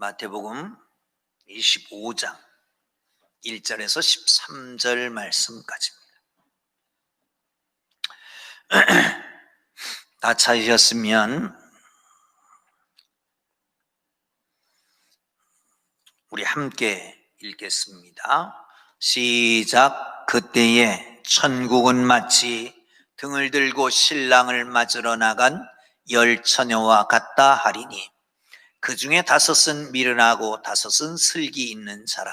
마태복음 25장 1절에서 13절 말씀까지입니다. 다 찾으셨으면 우리 함께 읽겠습니다. 시작. 그때에 천국은 마치 등을 들고 신랑을 맞으러 나간 10처녀와 같다 하리니 그 중에 5은 미련하고 5은 슬기 있는 자라.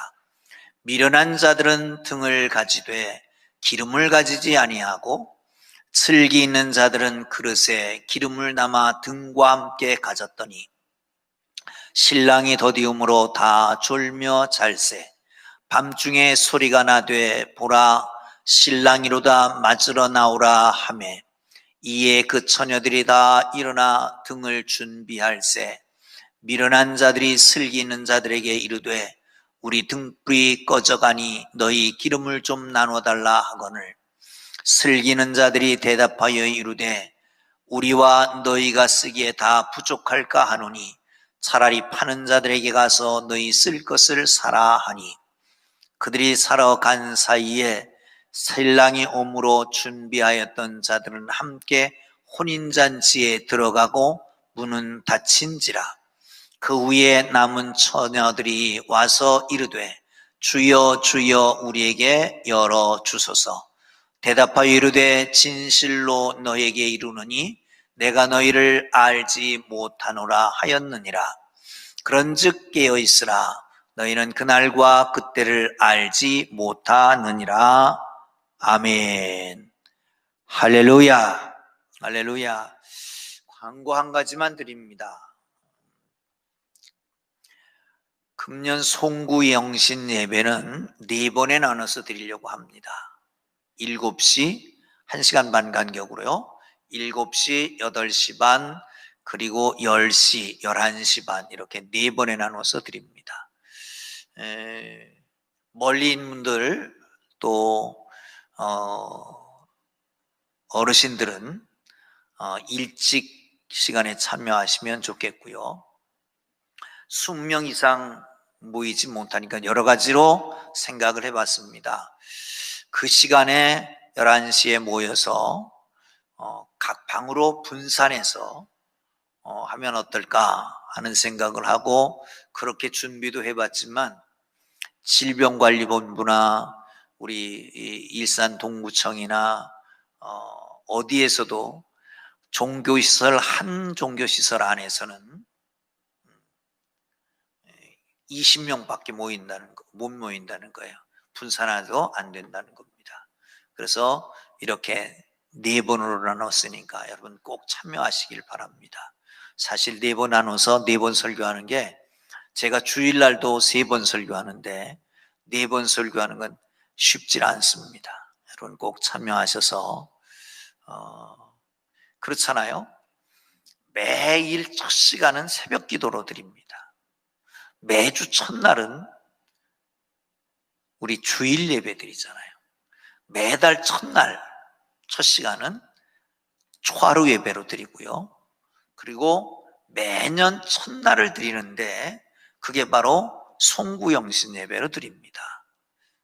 미련한 자들은 등을 가지되 기름을 가지지 아니하고 슬기 있는 자들은 그릇에 기름을 담아 등과 함께 가졌더니 신랑이 더디움으로 다 졸며 잘세. 밤중에 소리가 나되 보라 신랑이로다 맞으러 나오라 하매 이에 그 처녀들이 다 일어나 등을 준비할세. 미련한 자들이 슬기 있는 자들에게 이르되 우리 등불이 꺼져가니 너희 기름을 좀 나눠달라 하거늘 슬기 있는 자들이 대답하여 이르되 우리와 너희가 쓰기에 다 부족할까 하노니 차라리 파는 자들에게 가서 너희 쓸 것을 사라 하니 그들이 사러 간 사이에 신랑이 오므로 준비하였던 자들은 함께 혼인잔치에 들어가고 문은 닫힌지라. 그 후에 남은 처녀들이 와서 이르되 주여 주여 우리에게 열어주소서. 대답하여 이르되 진실로 너에게 이르노니 내가 너희를 알지 못하노라 하였느니라. 그런즉 깨어있으라. 너희는 그날과 그때를 알지 못하느니라. 아멘. 할렐루야. 할렐루야. 광고 한 가지만 드립니다. 금년 송구영신 예배는 4번에 나눠서 드리려고 합니다. 7시 1시간 반 간격으로요. 7시, 8시 반, 그리고 10시, 11시 반 이렇게 4번에 나눠서 드립니다. 멀리 있는 분들 또 어르신들은 일찍 시간에 참여하시면 좋겠고요. 20명 이상 모이지 못하니까 여러 가지로 생각을 해봤습니다. 그 시간에 11시에 모여서 각 방으로 분산해서 하면 어떨까 하는 생각을 하고 그렇게 준비도 해봤지만 질병관리본부나 우리 일산동구청이나 어디에서도 종교시설 한 종교시설 안에서는 20명밖에 못 모인다는 거예요. 분산해도 안 된다는 겁니다. 그래서 이렇게 4번으로 나눴으니까 여러분 꼭 참여하시길 바랍니다. 사실 4번 나눠서 4번 설교하는 게 제가 주일날도 3번 설교하는데 4번 설교하는 건 쉽지 않습니다. 여러분 꼭 참여하셔서 그렇잖아요. 매일 첫 시간은 새벽 기도로 드립니다. 매주 첫날은 우리 주일 예배 드리잖아요. 매달 첫날 첫 시간은 초하루 예배로 드리고요. 그리고 매년 첫날을 드리는데 그게 바로 송구영신 예배로 드립니다.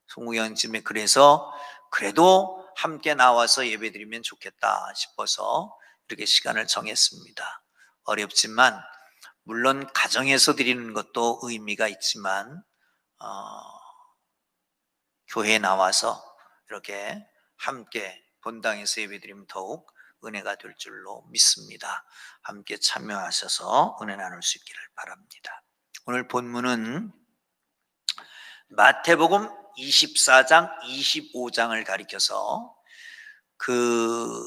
송구영신 예배 그래서 그래도 함께 나와서 예배 드리면 좋겠다 싶어서 이렇게 시간을 정했습니다. 어렵지만 물론 가정에서 드리는 것도 의미가 있지만 교회에 나와서 이렇게 함께 본당에서 예배드리면 더욱 은혜가 될 줄로 믿습니다. 함께 참여하셔서 은혜 나눌 수 있기를 바랍니다. 오늘 본문은 마태복음 24장, 25장을 가리켜서 그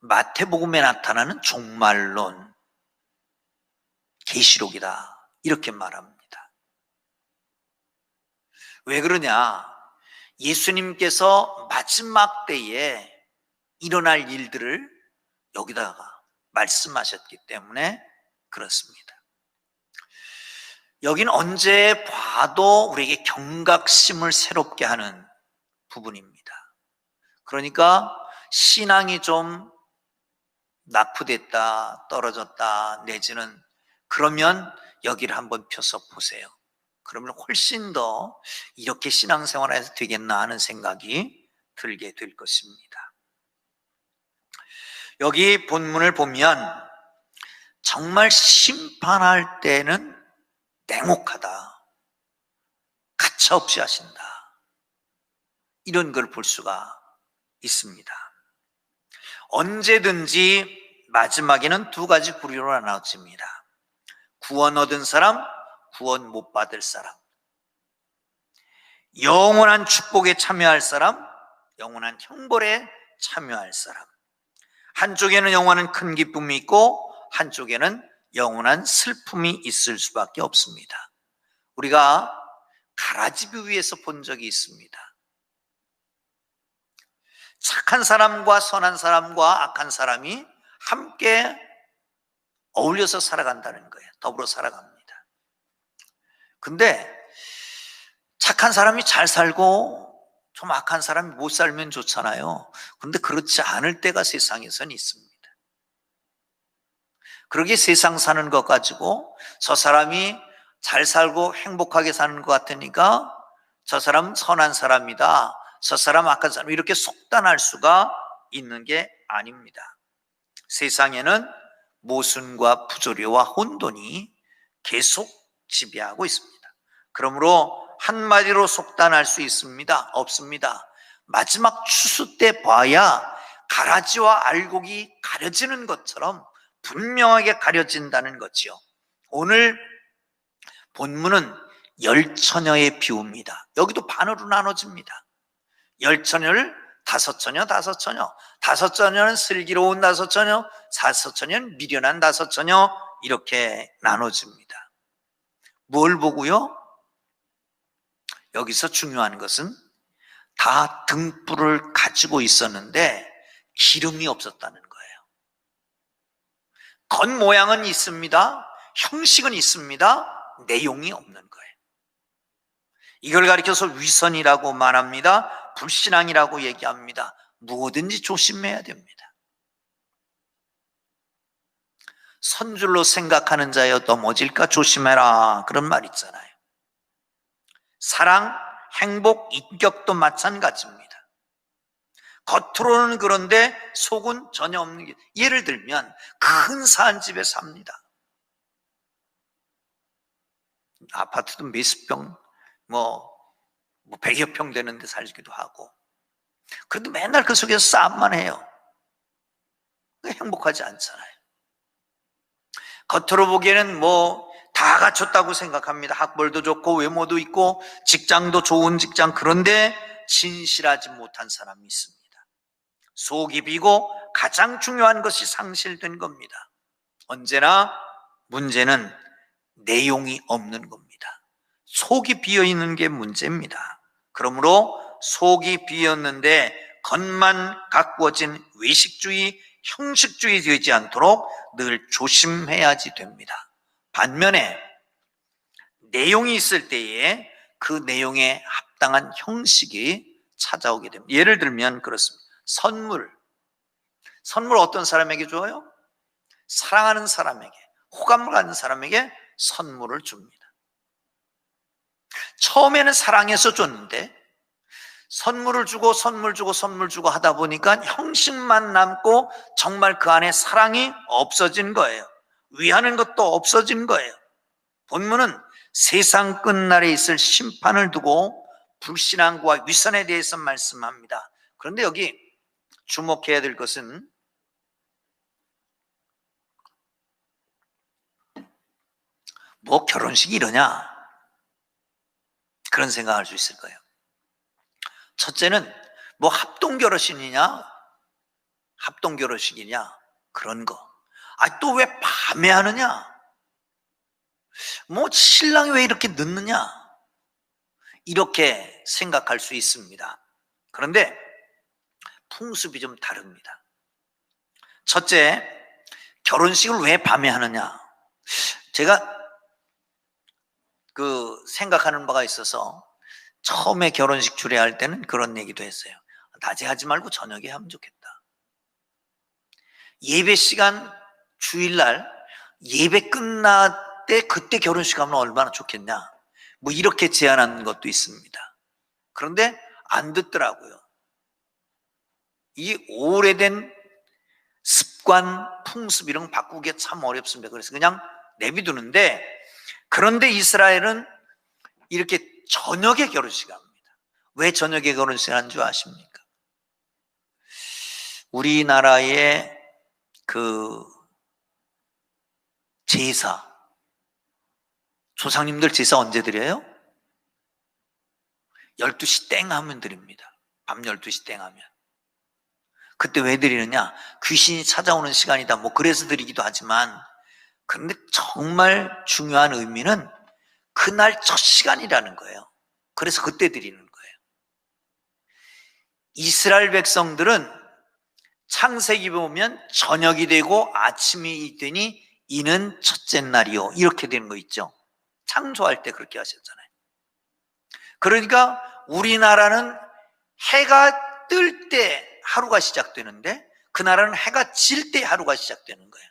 마태복음에 나타나는 종말론, 계시록이다 이렇게 말합니다. 왜 그러냐? 예수님께서 마지막 때에 일어날 일들을 여기다가 말씀하셨기 때문에 그렇습니다. 여기는 언제 봐도 우리에게 경각심을 새롭게 하는 부분입니다. 그러니까 신앙이 좀 낙후됐다, 떨어졌다, 내지는 그러면 여기를 한번 펴서 보세요. 그러면 훨씬 더 이렇게 신앙생활해서 되겠나 하는 생각이 들게 될 것입니다. 여기 본문을 보면 정말 심판할 때는 냉혹하다, 가차없이 하신다, 이런 걸 볼 수가 있습니다. 언제든지 마지막에는 두 가지 부류로 나눠집니다. 구원 얻은 사람, 구원 못 받을 사람. 영원한 축복에 참여할 사람, 영원한 형벌에 참여할 사람. 한쪽에는 영원한 큰 기쁨이 있고 한쪽에는 영원한 슬픔이 있을 수밖에 없습니다. 우리가 가라지뷰 위에서 본 적이 있습니다. 착한 사람과 선한 사람과 악한 사람이 함께 어울려서 살아간다는 거예요. 더불어 살아갑니다. 근데 착한 사람이 잘 살고 좀 악한 사람이 못 살면 좋잖아요. 그런데 그렇지 않을 때가 세상에선 있습니다. 그러게 세상 사는 것 가지고 저 사람이 잘 살고 행복하게 사는 것 같으니까 저 사람은 선한 사람이다, 저 사람 악한 사람, 이렇게 속단할 수가 있는 게 아닙니다. 세상에는 모순과 부조리와 혼돈이 계속 지배하고 있습니다. 그러므로 한마디로 속단할 수 있습니다? 없습니다. 마지막 추수 때 봐야 가라지와 알곡이 가려지는 것처럼 분명하게 가려진다는 거지요. 오늘 본문은 열처녀의 비유입니다. 여기도 반으로 나눠집니다. 열처녀를 다섯 처녀, 다섯 처녀. 다섯 처녀는 슬기로운 다섯 처녀, 다섯 처녀는 미련한 다섯 처녀, 이렇게 나눠집니다. 뭘 보고요? 여기서 중요한 것은 다 등불을 가지고 있었는데 기름이 없었다는 거예요. 겉모양은 있습니다. 형식은 있습니다. 내용이 없는 거예요. 이걸 가리켜서 위선이라고 말합니다. 불신앙이라고 얘기합니다. 무엇든지 조심해야 됩니다. 선줄로 생각하는 자여 넘어질까 조심해라, 그런 말 있잖아요. 사랑, 행복, 인격도 마찬가지입니다. 겉으로는 그런데 속은 전혀 없는 게, 예를 들면 큰 산집에 삽니다. 아파트도 몇십 평, 뭐 100여 평 되는 데 살기도 하고, 그런데 맨날 그 속에서 싸움만 해요. 행복하지 않잖아요. 겉으로 보기에는 다 갖췄다고 생각합니다. 학벌도 좋고 외모도 있고 직장도 좋은 직장, 그런데 진실하지 못한 사람이 있습니다. 속이 비고 가장 중요한 것이 상실된 겁니다. 언제나 문제는 내용이 없는 겁니다. 속이 비어있는 게 문제입니다. 그러므로 속이 비었는데 겉만 가꾸어진 외식주의, 형식주의 되지 않도록 늘 조심해야지 됩니다. 반면에 내용이 있을 때에 그 내용에 합당한 형식이 찾아오게 됩니다. 예를 들면 그렇습니다. 선물 어떤 사람에게 줘요? 사랑하는 사람에게, 호감을 갖는 사람에게 선물을 줍니다. 처음에는 사랑해서 줬는데 선물을 주고 하다 보니까 형식만 남고 정말 그 안에 사랑이 없어진 거예요. 위하는 것도 없어진 거예요. 본문은 세상 끝날에 있을 심판을 두고 불신앙과 위선에 대해서 말씀합니다. 그런데 여기 주목해야 될 것은 결혼식이 이러냐, 그런 생각할 수 있을 거예요. 첫째는 합동결혼식이냐, 그런 거. 또 왜 밤에 하느냐? 신랑이 왜 이렇게 늦느냐? 이렇게 생각할 수 있습니다. 그런데 풍습이 좀 다릅니다. 첫째, 결혼식을 왜 밤에 하느냐? 제가 생각하는 바가 있어서 처음에 결혼식 주례할 때는 그런 얘기도 했어요. 낮에 하지 말고 저녁에 하면 좋겠다. 예배 시간, 주일날 예배 때 그때 결혼식 하면 얼마나 좋겠냐, 뭐 이렇게 제안하는 것도 있습니다. 그런데 안 듣더라고요. 이 오래된 습관, 풍습 이런 거 바꾸기가 참 어렵습니다. 그래서 그냥 내비두는데, 그런데 이스라엘은 이렇게 저녁에 결혼식 합니다. 왜 저녁에 결혼식 하는 줄 아십니까? 우리나라의 그 제사, 조상님들 제사 언제 드려요? 12시 땡 하면 드립니다. 밤 12시 땡 하면. 그때 왜 드리느냐? 귀신이 찾아오는 시간이다, 뭐 그래서 드리기도 하지만, 그런데 정말 중요한 의미는 그날 첫 시간이라는 거예요. 그래서 그때 드리는 거예요. 이스라엘 백성들은 창세기 보면 저녁이 되고 아침이 되니 이는 첫째 날이요, 이렇게 되는 거 있죠. 창조할 때 그렇게 하셨잖아요. 그러니까 우리나라는 해가 뜰 때 하루가 시작되는데, 그 나라는 해가 질 때 하루가 시작되는 거예요.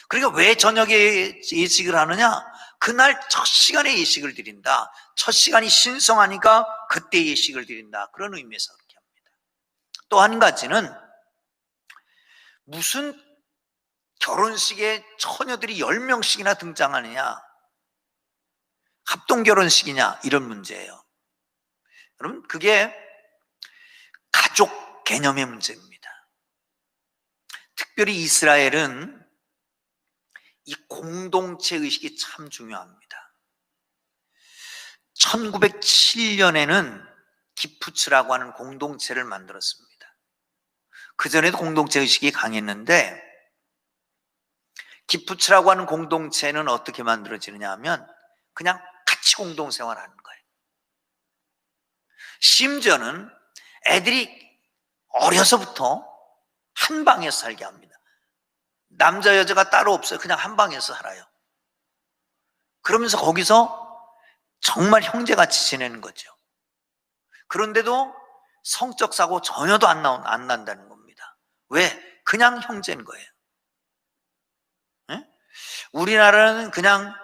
그러니까 왜 저녁에 예식을 하느냐? 그날 첫 시간에 예식을 드린다. 첫 시간이 신성하니까 그때 예식을 드린다. 그런 의미에서 그렇게 합니다. 또 한 가지는, 무슨 결혼식에 처녀들이 10명씩이나 등장하느냐, 합동결혼식이냐, 이런 문제예요. 여러분, 그게 가족 개념의 문제입니다. 특별히 이스라엘은 이 공동체 의식이 참 중요합니다. 1907년에는 기푸츠라고 하는 공동체를 만들었습니다. 그전에도 공동체 의식이 강했는데, 기푸츠라고 하는 공동체는 어떻게 만들어지느냐 하면 그냥 같이 공동생활하는 거예요. 심지어는 애들이 어려서부터 한 방에서 살게 합니다. 남자 여자가 따로 없어요. 그냥 한 방에서 살아요. 그러면서 거기서 정말 형제같이 지내는 거죠. 그런데도 성적 사고 전혀도 안 난다는 겁니다. 왜? 그냥 형제인 거예요. 네? 우리나라는 그냥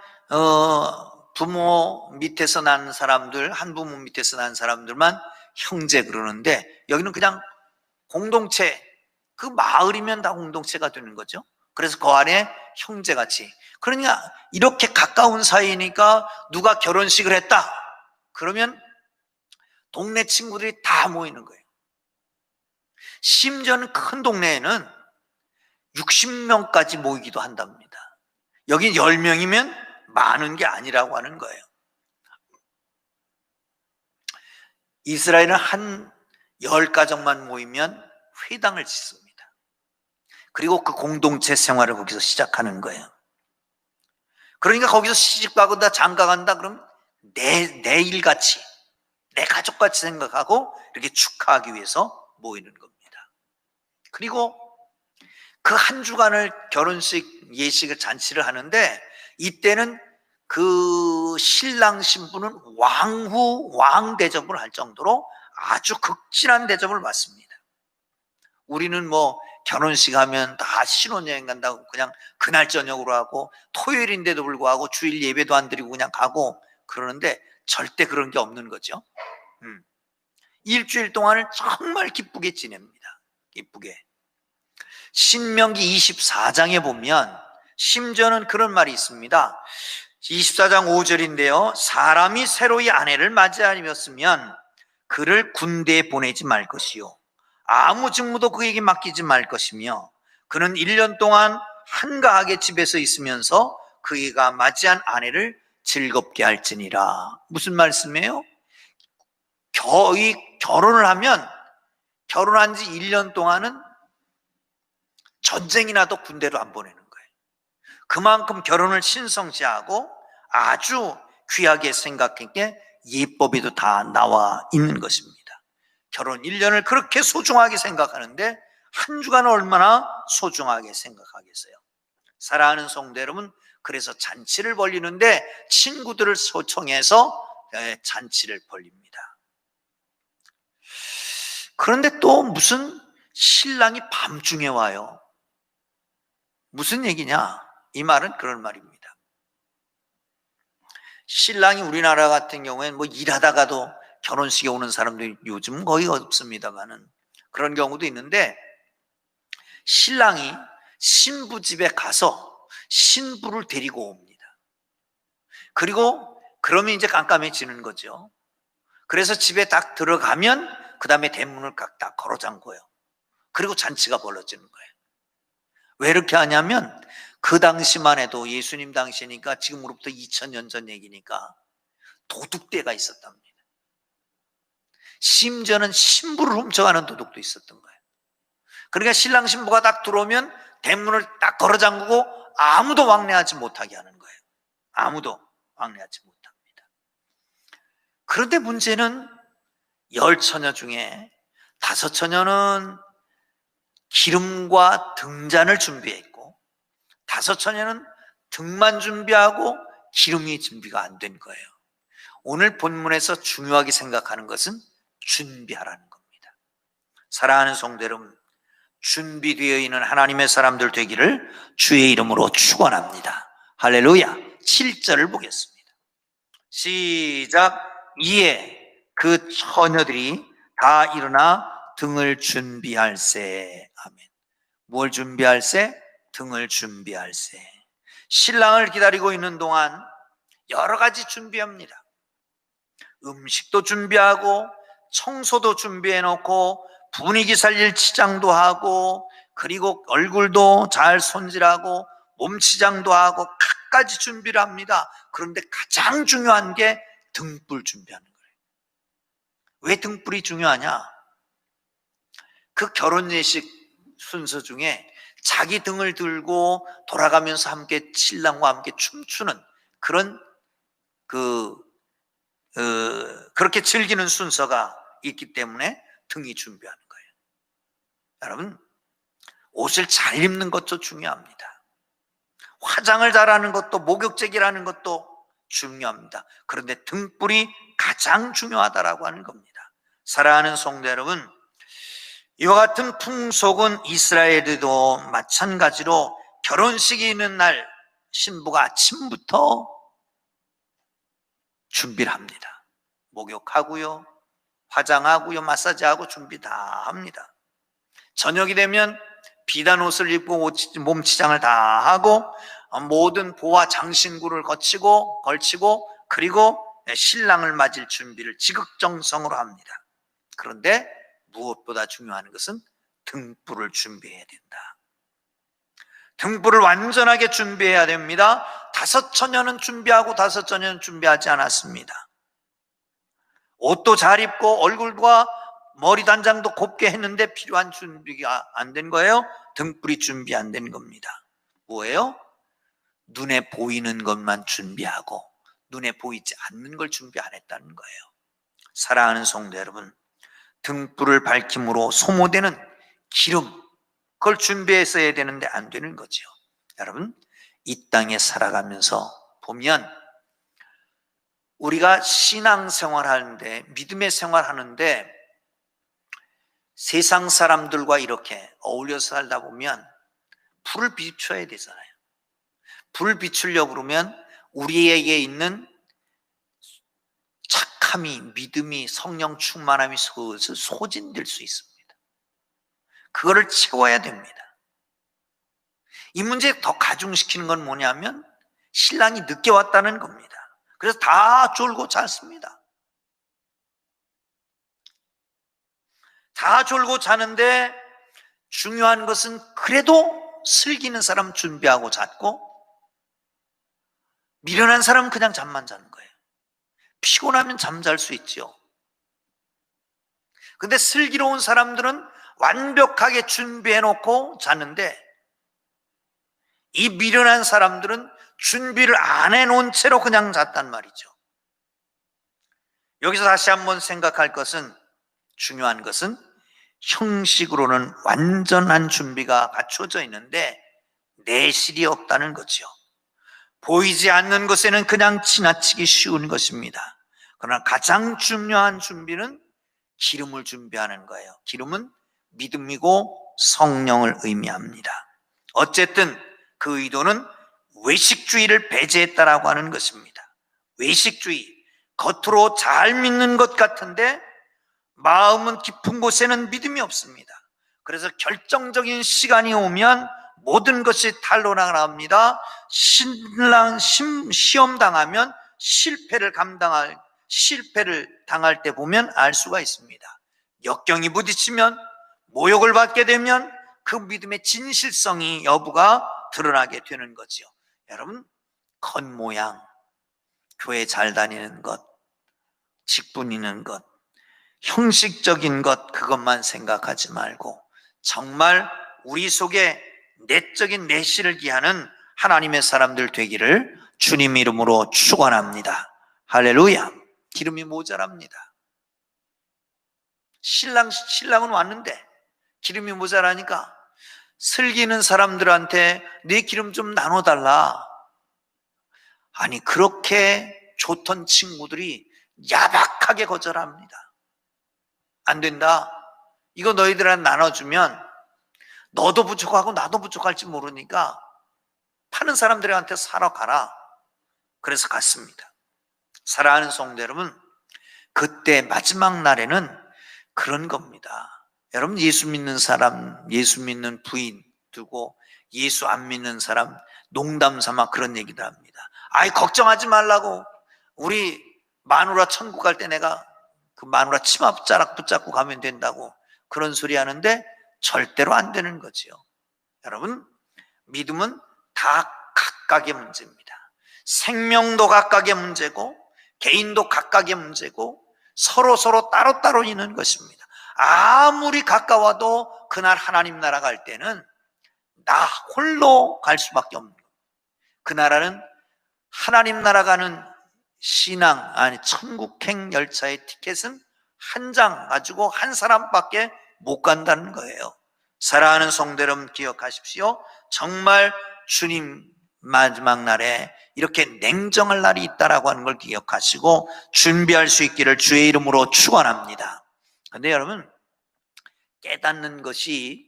부모 밑에서 난 사람들, 한 부모 밑에서 난 사람들만 형제 그러는데, 여기는 그냥 공동체, 그 마을이면 다 공동체가 되는 거죠. 그래서 그 안에 형제같이. 그러니까 이렇게 가까운 사이니까 누가 결혼식을 했다 그러면 동네 친구들이 다 모이는 거예요. 심지어는 큰 동네에는 60명까지 모이기도 한답니다. 여기 10명이면 많은 게 아니라고 하는 거예요. 이스라엘은 한 10가정만 모이면 회당을 짓습니다. 그리고 그 공동체 생활을 거기서 시작하는 거예요. 그러니까 거기서 시집가거나 장가간다 그러면 내 일같이, 내 가족같이 생각하고 이렇게 축하하기 위해서 모이는 겁니다. 그리고 그 한 주간을 결혼식, 예식을, 잔치를 하는데, 이때는 그 신랑 신부는 왕 대접을 할 정도로 아주 극진한 대접을 받습니다. 우리는 뭐 결혼식 하면 다 신혼여행 간다고 그냥 그날 저녁으로 하고, 토요일인데도 불구하고 주일 예배도 안 드리고 그냥 가고 그러는데, 절대 그런 게 없는 거죠. 일주일 동안을 정말 기쁘게 지냅니다. 기쁘게. 신명기 24장에 보면 심지어는 그런 말이 있습니다. 24장 5절인데요. 사람이 새로이 아내를 맞이하였으면 그를 군대에 보내지 말 것이요, 아무 직무도 그에게 맡기지 말 것이며, 그는 1년 동안 한가하게 집에서 있으면서 그가 맞이한 아내를 즐겁게 할지니라. 무슨 말씀이에요? 결혼을 하면, 결혼한 지 1년 동안은 전쟁이 나도 군대로 안 보내는 거예요. 그만큼 결혼을 신성시하고 아주 귀하게 생각했기에 예법에도 다 나와 있는 것입니다. 결혼 1년을 그렇게 소중하게 생각하는데 한 주간을 얼마나 소중하게 생각하겠어요. 사랑하는 성도 여러분, 그래서 잔치를 벌리는데 친구들을 초청해서 잔치를 벌립니다. 그런데 또 무슨 신랑이 밤중에 와요. 무슨 얘기냐? 이 말은 그런 말입니다. 신랑이 우리나라 같은 경우에는 뭐 일하다가도 결혼식에 오는 사람들이 요즘 거의 없습니다만은 그런 경우도 있는데, 신랑이 신부 집에 가서 신부를 데리고 옵니다. 그리고 그러면 이제 깜깜해지는 거죠. 그래서 집에 딱 들어가면 그 다음에 대문을 딱 걸어 잠궈요. 그리고 잔치가 벌어지는 거예요. 왜 이렇게 하냐면 그 당시만 해도, 예수님 당시니까 지금으로부터 2000년 전 얘기니까, 도둑대가 있었답니다. 심지어는 신부를 훔쳐가는 도둑도 있었던 거예요. 그러니까 신랑 신부가 딱 들어오면 대문을 딱 걸어 잠그고 아무도 왕래하지 못하게 하는 거예요. 아무도 왕래하지 못합니다. 그런데 문제는 10처녀 중에 5처녀는 기름과 등잔을 준비했고 5처녀는 등만 준비하고 기름이 준비가 안 된 거예요. 오늘 본문에서 중요하게 생각하는 것은 준비하라는 겁니다. 사랑하는 성도 여러분, 준비되어 있는 하나님의 사람들 되기를 주의 이름으로 축원합니다. 할렐루야. 7절을 보겠습니다. 시작. 이에 그 처녀들이 다 일어나 등을 준비할세. 아멘. 뭘 준비할세? 등을 준비할세. 신랑을 기다리고 있는 동안 여러 가지 준비합니다. 음식도 준비하고 청소도 준비해 놓고 분위기 살릴 치장도 하고, 그리고 얼굴도 잘 손질하고 몸치장도 하고 갖가지 준비를 합니다. 그런데 가장 중요한 게 등불 준비하는 거예요. 왜 등불이 중요하냐? 그 결혼 예식 순서 중에 자기 등을 들고 돌아가면서 함께 신랑과 함께 춤추는 그런 그렇게 즐기는 순서가 있기 때문에 등이 준비하는 거예요. 여러분, 옷을 잘 입는 것도 중요합니다. 화장을 잘하는 것도, 목욕제기라는 것도 중요합니다. 그런데 등불이 가장 중요하다라고 하는 겁니다. 사랑하는 성도 여러분, 이와 같은 풍속은 이스라엘에도 마찬가지로 결혼식이 있는 날 신부가 아침부터 준비를 합니다. 목욕하고요, 화장하고요, 마사지하고 준비 다 합니다. 저녁이 되면 비단 옷을 입고 몸치장을 다 하고 모든 보화 장신구를 걸치고 그리고 신랑을 맞을 준비를 지극정성으로 합니다. 그런데 무엇보다 중요한 것은 등불을 준비해야 된다. 등불을 완전하게 준비해야 됩니다. 5처녀는 준비하고 5처녀는 준비하지 않았습니다. 옷도 잘 입고 얼굴과 머리 단장도 곱게 했는데 필요한 준비가 안 된 거예요. 등불이 준비 안 된 겁니다. 뭐예요? 눈에 보이는 것만 준비하고 눈에 보이지 않는 걸 준비 안 했다는 거예요. 사랑하는 성도 여러분, 등불을 밝힘으로 소모되는 기름, 그걸 준비했어야 되는데 안 되는 거죠. 여러분, 이 땅에 살아가면서 보면 우리가 신앙생활 하는데, 믿음의 생활 하는데 세상 사람들과 이렇게 어울려서 살다 보면 불을 비춰야 되잖아요. 불을 비추려고 그러면 우리에게 있는 착함이, 믿음이, 성령 충만함이 소진될 수 있습니다. 그거를 채워야 됩니다. 이 문제 더 가중시키는 건 뭐냐면 신랑이 늦게 왔다는 겁니다. 그래서 다 졸고 잤습니다. 다 졸고 자는데 중요한 것은 그래도 슬기는 사람 준비하고 잤고 미련한 사람은 그냥 잠만 자는 거예요. 피곤하면 잠잘 수 있죠. 근데 슬기로운 사람들은 완벽하게 준비해 놓고 자는데 이 미련한 사람들은 준비를 안 해놓은 채로 그냥 잤단 말이죠. 여기서 다시 한번 생각할 것은, 중요한 것은 형식으로는 완전한 준비가 갖춰져 있는데 내실이 없다는 거죠. 보이지 않는 것에는 그냥 지나치기 쉬운 것입니다. 그러나 가장 중요한 준비는 기름을 준비하는 거예요. 기름은 믿음이고 성령을 의미합니다. 어쨌든 그 의도는 외식주의를 배제했다라고 하는 것입니다. 외식주의, 겉으로 잘 믿는 것 같은데 마음은 깊은 곳에는 믿음이 없습니다. 그래서 결정적인 시간이 오면 모든 것이 탄로나갑니다. 시험 당하면 실패를 당할 때 보면 알 수가 있습니다. 역경이 부딪히면, 모욕을 받게 되면 그 믿음의 진실성이 여부가 드러나게 되는 거지요. 여러분, 겉모양, 교회 잘 다니는 것, 직분 있는 것, 형식적인 것, 그것만 생각하지 말고 정말 우리 속에 내적인 내실을 기하는 하나님의 사람들 되기를 주님 이름으로 축원합니다. 할렐루야. 기름이 모자랍니다. 신랑은 왔는데 기름이 모자라니까 슬기는 사람들한테 내 기름 좀 나눠달라. 아니, 그렇게 좋던 친구들이 야박하게 거절합니다. 안 된다. 이거 너희들한테 나눠주면 너도 부족하고 나도 부족할지 모르니까 파는 사람들한테 사러 가라. 그래서 갔습니다. 사랑하는 성도 여러분, 그때 마지막 날에는 그런 겁니다. 여러분, 예수 믿는 사람, 예수 믿는 부인 두고 예수 안 믿는 사람 농담 삼아 그런 얘기도 합니다. 아이, 걱정하지 말라고. 우리 마누라 천국 갈 때 내가 그 마누라 치마 붙잡고 가면 된다고 그런 소리 하는데 절대로 안 되는 거지요. 여러분, 믿음은 다 각각의 문제입니다. 생명도 각각의 문제고 개인도 각각의 문제고 서로 따로따로 있는 것입니다. 아무리 가까워도 그날 하나님 나라 갈 때는 나 홀로 갈 수밖에 없는 거예요. 그 나라는 하나님 나라 가는 신앙, 아니 천국행 열차의 티켓은 한 장 가지고 한 사람밖에 못 간다는 거예요. 사랑하는 성도 여러분, 기억하십시오. 정말 주님 마지막 날에 이렇게 냉정할 날이 있다라고 하는 걸 기억하시고 준비할 수 있기를 주의 이름으로 축원합니다. 그런데 여러분, 깨닫는 것이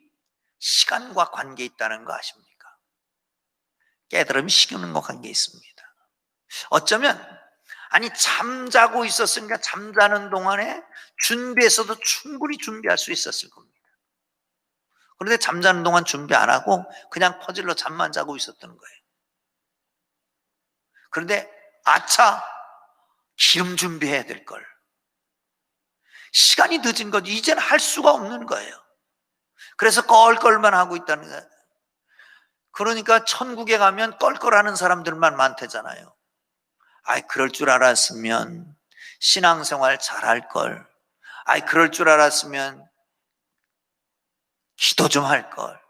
시간과 관계 있다는 거 아십니까? 깨달음이 시간과 관계 있습니다. 어쩌면 아니 잠자고 있었으니까 잠자는 동안에 준비해서도 충분히 준비할 수 있었을 겁니다. 그런데 잠자는 동안 준비 안 하고 그냥 퍼질러 잠만 자고 있었던 거예요. 그런데 아차, 기름 준비해야 될 걸. 시간이 늦은 것, 이제는 할 수가 없는 거예요. 그래서 껄껄만 하고 있다는 거예요. 그러니까 천국에 가면 껄껄하는 사람들만 많대잖아요. 아이, 그럴 줄 알았으면 신앙생활 잘할 걸. 아이, 그럴 줄 알았으면 기도 좀 할 걸.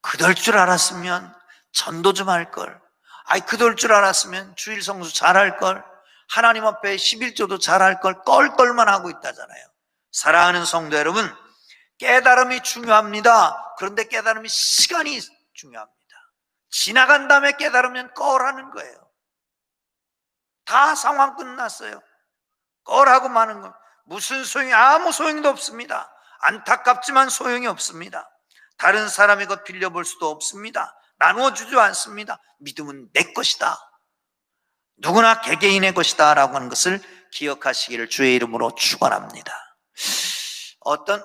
그럴 줄 알았으면 전도 좀 할 걸. 아이, 그럴 줄 알았으면 주일 성수 잘할 걸. 하나님 앞에 11조도 잘할 걸. 껄껄만 하고 있다잖아요. 사랑하는 성도 여러분, 깨달음이 중요합니다. 그런데 깨달음이 시간이 중요합니다. 지나간 다음에 깨달으면 껄하는 거예요. 다 상황 끝났어요. 껄하고 마는 건 무슨 소용이, 아무 소용도 없습니다. 안타깝지만 소용이 없습니다. 다른 사람의 것 빌려볼 수도 없습니다. 나누어주지 않습니다. 믿음은 내 것이다. 누구나 개개인의 것이다 라고 하는 것을 기억하시기를 주의 이름으로 축원합니다. 어떤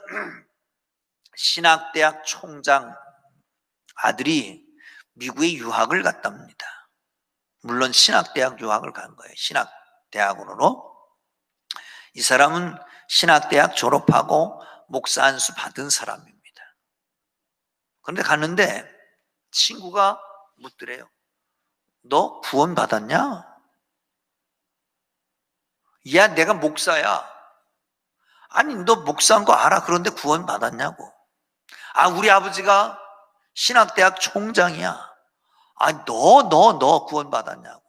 신학대학 총장 아들이 미국에 유학을 갔답니다. 물론 신학대학 유학을 간 거예요. 신학대학원으로. 이 사람은 신학대학 졸업하고 목사 안수 받은 사람입니다. 그런데 갔는데 친구가 묻더래요. 너 구원 받았냐? 야, 내가 목사야. 아니, 너 목사인 거 알아. 그런데 구원 받았냐고. 아, 우리 아버지가 신학대학 총장이야. 아, 너 구원 받았냐고.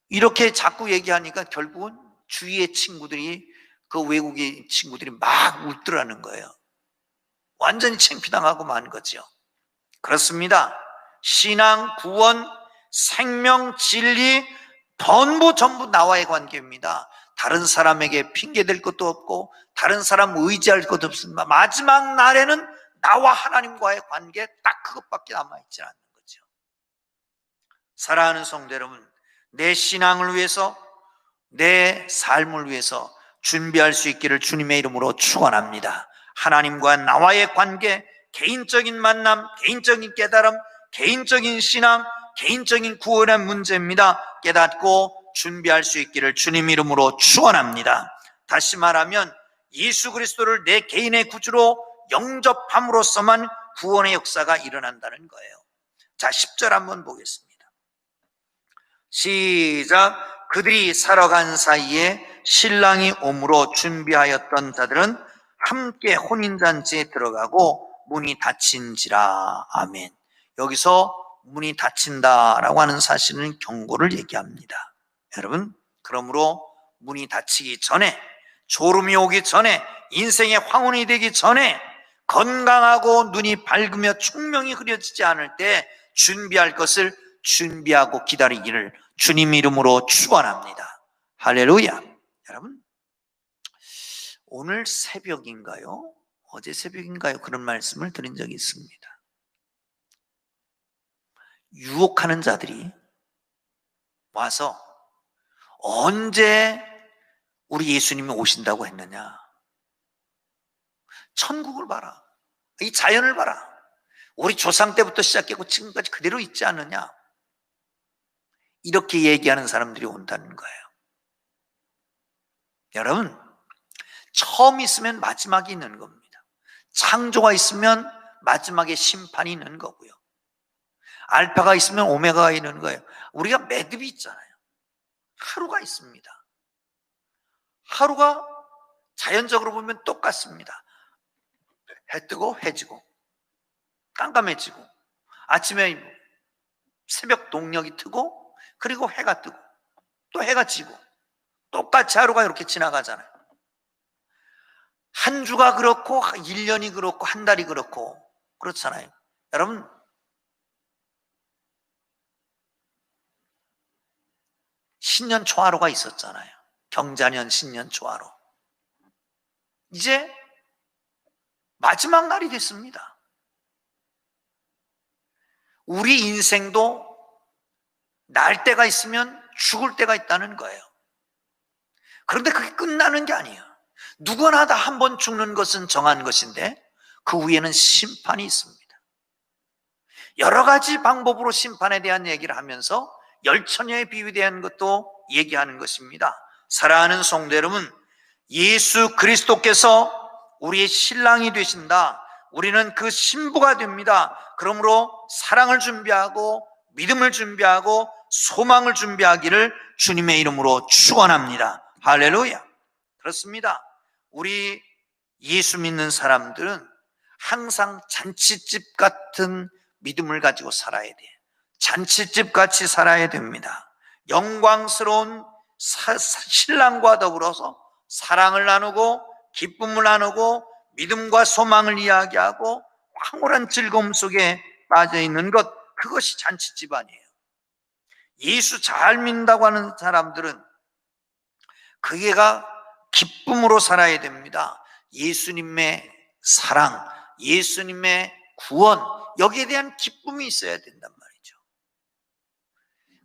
이렇게 자꾸 얘기하니까 결국은 주위의 친구들이, 그 외국인 친구들이 막 웃더라는 거예요. 완전히 창피당하고 만 거죠. 그렇습니다. 신앙, 구원, 생명, 진리 전부 나와의 관계입니다. 다른 사람에게 핑계댈 것도 없고 다른 사람 의지할 것도 없습니다. 마지막 날에는 나와 하나님과의 관계 딱 그것밖에 남아있지 않는 거죠. 사랑하는 성도 여러분, 내 신앙을 위해서, 내 삶을 위해서 준비할 수 있기를 주님의 이름으로 축원합니다. 하나님과 나와의 관계, 개인적인 만남, 개인적인 깨달음, 개인적인 신앙, 개인적인 구원의 문제입니다. 깨닫고 준비할 수 있기를 주님 이름으로 축원합니다. 다시 말하면 예수 그리스도를 내 개인의 구주로 영접함으로써만 구원의 역사가 일어난다는 거예요. 자, 10절 한번 보겠습니다. 시작. 그들이 살아간 사이에 신랑이 오므로 준비하였던 자들은 함께 혼인잔치에 들어가고 문이 닫힌지라. 아멘. 여기서 문이 닫힌다라고 하는 사실은 경고를 얘기합니다. 여러분, 그러므로 문이 닫히기 전에, 졸음이 오기 전에, 인생의 황혼이 되기 전에, 건강하고 눈이 밝으며 총명이 흐려지지 않을 때 준비할 것을 준비하고 기다리기를 주님 이름으로 축원합니다. 할렐루야. 여러분, 오늘 새벽인가요? 어제 새벽인가요? 그런 말씀을 드린 적이 있습니다. 유혹하는 자들이 와서 언제 우리 예수님이 오신다고 했느냐? 천국을 봐라, 이 자연을 봐라, 우리 조상 때부터 시작했고 지금까지 그대로 있지 않느냐? 이렇게 얘기하는 사람들이 온다는 거예요. 여러분, 처음 있으면 마지막이 있는 겁니다. 창조가 있으면 마지막에 심판이 있는 거고요. 알파가 있으면 오메가가 있는 거예요. 우리가 매듭이 있잖아요. 하루가 있습니다. 하루가 자연적으로 보면 똑같습니다. 해 뜨고 해지고 깜깜해지고, 아침에 새벽 동력이 트고, 그리고 해가 뜨고 또 해가 지고, 똑같이 하루가 이렇게 지나가잖아요. 한 주가 그렇고 1년이 그렇고 한 달이 그렇고 그렇잖아요. 여러분, 신년 초하루가 있었잖아요. 경자년 신년 초하루. 이제 마지막 날이 됐습니다. 우리 인생도 날 때가 있으면 죽을 때가 있다는 거예요. 그런데 그게 끝나는 게 아니에요. 누구나 다 한 번 죽는 것은 정한 것인데 그 위에는 심판이 있습니다. 여러 가지 방법으로 심판에 대한 얘기를 하면서 열처녀의 비유에 대한 것도 얘기하는 것입니다. 사랑하는 성도 여러분, 예수 그리스도께서 우리의 신랑이 되신다. 우리는 그 신부가 됩니다. 그러므로 사랑을 준비하고 믿음을 준비하고 소망을 준비하기를 주님의 이름으로 축원합니다. 할렐루야. 그렇습니다. 우리 예수 믿는 사람들은 항상 잔치집 같은 믿음을 가지고 살아야 돼요. 잔치집 같이 살아야 됩니다. 영광스러운 신랑과 더불어서 사랑을 나누고 기쁨을 나누고 믿음과 소망을 이야기하고 황홀한 즐거움 속에 빠져있는 것, 그것이 잔치집 아니에요. 예수 잘 믿는다고 하는 사람들은 그게가 기쁨으로 살아야 됩니다. 예수님의 사랑, 예수님의 구원, 여기에 대한 기쁨이 있어야 된단 말이죠.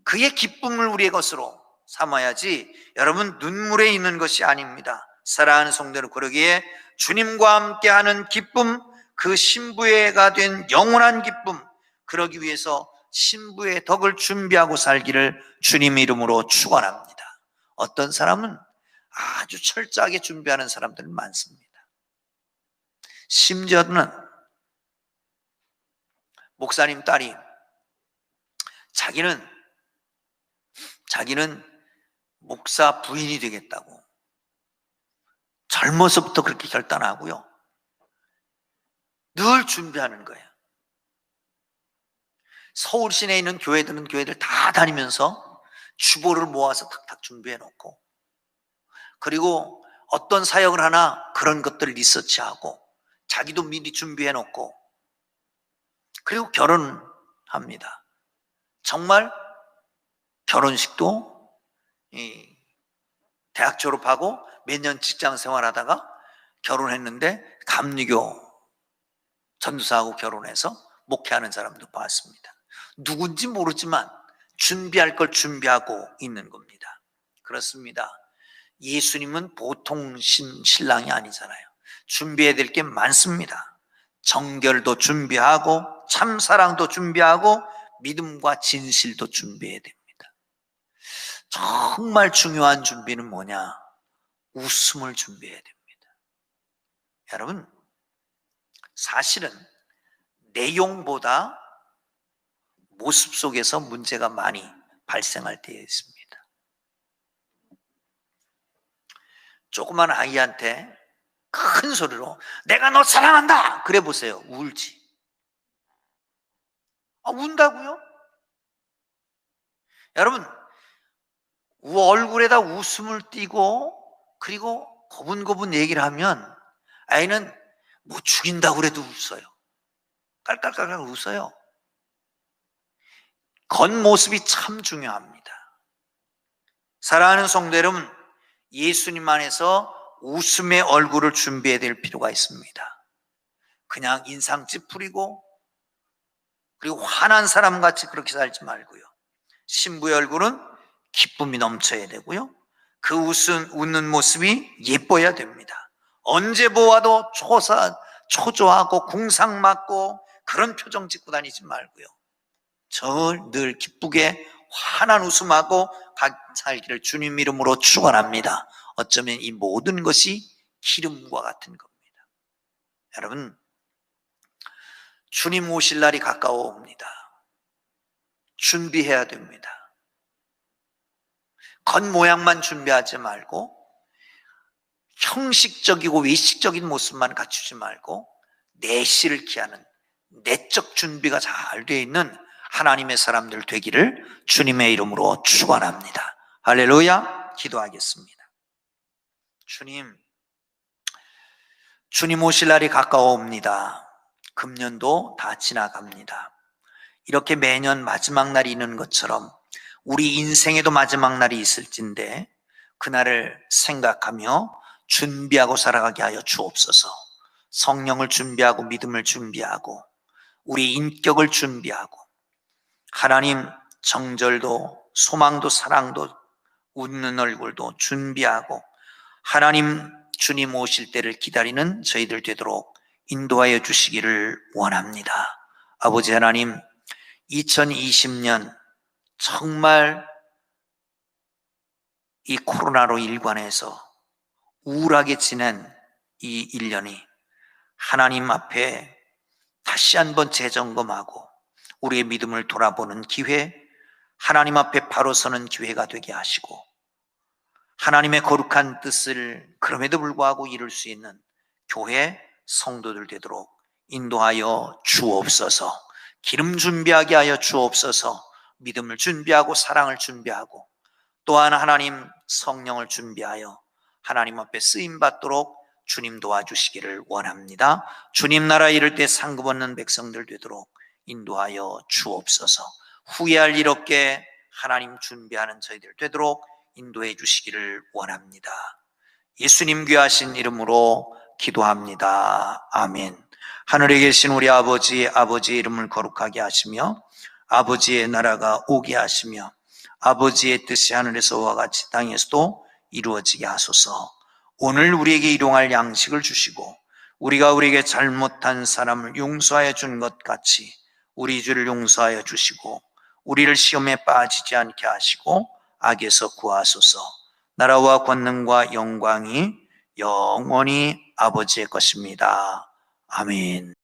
그의 기쁨을 우리의 것으로 삼아야지 여러분 눈물에 있는 것이 아닙니다. 사랑하는 성도는 그러기에 주님과 함께하는 기쁨, 그 신부가 된 영원한 기쁨, 그러기 위해서 신부의 덕을 준비하고 살기를 주님의 이름으로 축원합니다. 어떤 사람은 아주 철저하게 준비하는 사람들은 많습니다. 심지어는 목사님 딸이 자기는 목사 부인이 되겠다고 젊어서부터 그렇게 결단하고요, 늘 준비하는 거예요. 서울 시내에 있는 교회들 다 다니면서 주보를 모아서 탁탁 준비해 놓고, 그리고 어떤 사역을 하나 그런 것들을 리서치하고 자기도 미리 준비해 놓고, 그리고 결혼합니다. 정말 결혼식도 대학 졸업하고 몇 년 직장 생활하다가 결혼했는데 감리교 전도사하고 결혼해서 목회하는 사람도 봤습니다. 누군지 모르지만 준비할 걸 준비하고 있는 겁니다. 그렇습니다. 예수님은 보통 신랑이 아니잖아요. 준비해야 될 게 많습니다. 정결도 준비하고 참사랑도 준비하고 믿음과 진실도 준비해야 됩니다. 정말 중요한 준비는 뭐냐? 웃음을 준비해야 됩니다. 여러분, 사실은 내용보다 모습 속에서 문제가 많이 발생할 때에 있습니다. 조그만 아이한테 큰 소리로 내가 너 사랑한다 그래 보세요. 울지. 운다고요? 여러분, 얼굴에다 웃음을 띠고 그리고 고분고분 얘기를 하면 아이는 뭐 죽인다고 그래도 웃어요. 깔깔깔깔 웃어요. 겉모습이 참 중요합니다. 사랑하는 성도 여러분, 예수님 안에서 웃음의 얼굴을 준비해야 될 필요가 있습니다. 그냥 인상 찌푸리고 그리고 화난 사람같이 그렇게 살지 말고요. 신부의 얼굴은 기쁨이 넘쳐야 되고요. 그 웃는 모습이 예뻐야 됩니다. 언제 보아도 초조하고 궁상맞고 그런 표정 짓고 다니지 말고요. 늘 기쁘게 환한 웃음하고 살기를 주님 이름으로 축원합니다. 어쩌면 이 모든 것이 기름과 같은 겁니다. 여러분, 주님 오실 날이 가까워옵니다. 준비해야 됩니다. 겉모양만 준비하지 말고 형식적이고 외식적인 모습만 갖추지 말고 내실을 기하는 내적 준비가 잘 되어 있는 하나님의 사람들 되기를 주님의 이름으로 축원합니다. 할렐루야. 기도하겠습니다. 주님 오실 날이 가까워옵니다. 금년도 다 지나갑니다. 이렇게 매년 마지막 날이 있는 것처럼 우리 인생에도 마지막 날이 있을진데 그날을 생각하며 준비하고 살아가게 하여 주옵소서. 성령을 준비하고 믿음을 준비하고 우리 인격을 준비하고 하나님 정절도 소망도 사랑도 웃는 얼굴도 준비하고 하나님 주님 오실 때를 기다리는 저희들 되도록 인도하여 주시기를 원합니다. 아버지 하나님, 2020년 정말 이 코로나로 일관해서 우울하게 지낸 이 1년이 하나님 앞에 다시 한번 재점검하고 우리의 믿음을 돌아보는 기회, 하나님 앞에 바로 서는 기회가 되게 하시고 하나님의 거룩한 뜻을 그럼에도 불구하고 이룰 수 있는 교회 성도들 되도록 인도하여 주옵소서. 기름 준비하게 하여 주옵소서. 믿음을 준비하고 사랑을 준비하고 또한 하나님 성령을 준비하여 하나님 앞에 쓰임받도록 주님 도와주시기를 원합니다. 주님 나라 이를 때 상급 얻는 백성들 되도록 인도하여 주옵소서. 후회할 일 없게 하나님 준비하는 저희들 되도록 인도해 주시기를 원합니다. 예수님 귀하신 이름으로 기도합니다. 아멘. 하늘에 계신 우리 아버지의 이름을 거룩하게 하시며 아버지의 나라가 오게 하시며 아버지의 뜻이 하늘에서와 같이 땅에서도 이루어지게 하소서. 오늘 우리에게 일용할 양식을 주시고 우리가 우리에게 잘못한 사람을 용서하여 준 것 같이 우리 죄를 용서하여 주시고 우리를 시험에 빠지지 않게 하시고 악에서 구하소서. 나라와 권능과 영광이 영원히 아버지의 것입니다. 아멘.